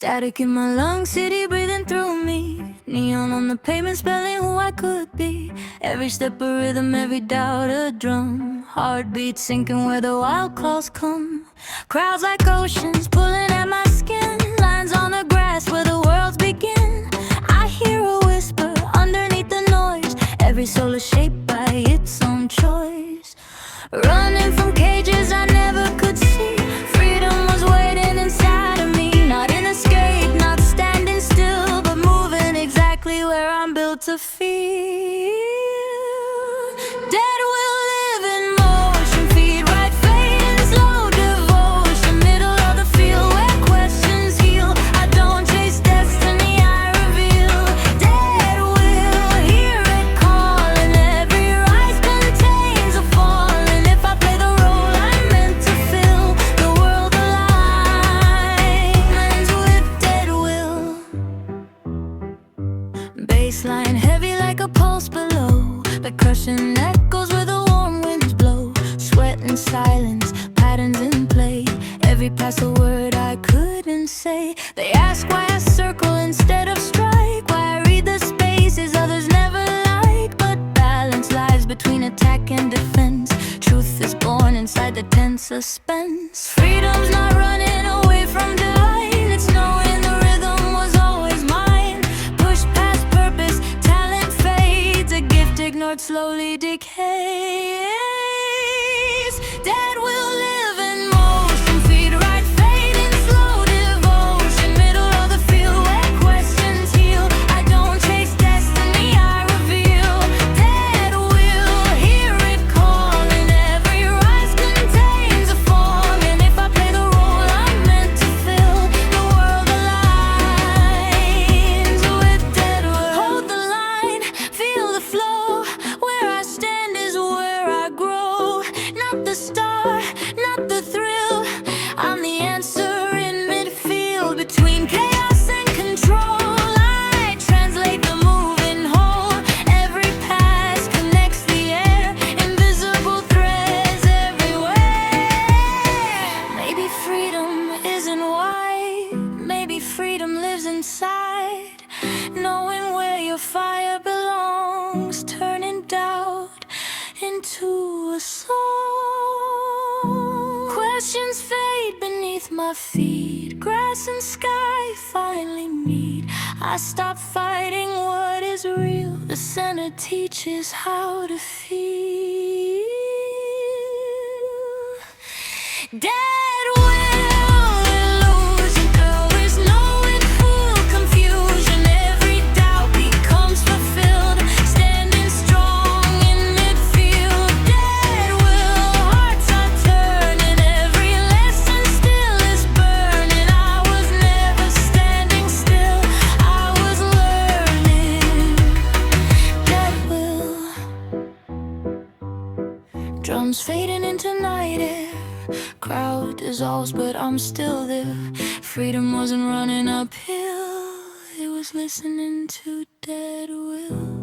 Static in my lungs, city breathing through me. Neon on the pavement, spelling who I could be. Every step a rhythm, every doubt a drum. Heartbeat sinking where the wild calls come. Crowds like oceans pulling at my skin. Lines on the grass where the worlds begin. I hear a whisper underneath the noise. Every soul is shaped by its own choice. Running from cages I never could see. Freedom was waiting inside of me. Not an escape, not standing still, but moving exactly where I'm built to feel. Dead will live in motion, feet right, fading slow devotion. Middle of the field where questions heal. I don't chase destiny, I reveal. Dead will hear it calling. Every rise contains a falling. If I play the role I'm meant to fill, the world aligns with dead will. Baseline heavy like a pulse below. Percussion echoes where the warm winds blow. Sweat and silence, patterns in play. Every pass a word I couldn't say. They ask why I circle instead of strike. Why I read the spaces others never like. But balance lies between attack and defense. Truth is born inside the tense suspense. Freedom's not running away from divine. It's knowing the rhythm was always mine. Push past purpose, talent fades. A gift ignored slowly decays. Dead will live in motion, feet right, fading slow devotion. Middle of the field where questions heal. I don't chase destiny, I reveal. Dead will hear it calling. Every rise contains a form. And if I play the role I'm meant to fill, the world aligns with dead will. Hold the line, feel the flow. Where I stand is where I grow. Not the star, not the thrill. I'm the answer in midfield. Between chaos and control, I translate the moving whole. Every pass connects the air. Invisible threads everywhere. Maybe freedom isn't wide. Maybe freedom lives inside. Knowing where your fire belongs. Turning doubt into a song. Questions fade beneath my feet. Grass and sky finally meet. I stop fighting what is real. The center teaches how to feel. Dead will, illusion, colors, knowing full confusion. Every doubt becomes fulfilled. Standing strong in midfield. Dead will, hearts are turning. Every lesson still is burning. I was never standing still, I was learning. Dead will. Drums fading into night air. Crowd dissolves, but I'm still there. Freedom wasn't running uphill, it was listening to dead will.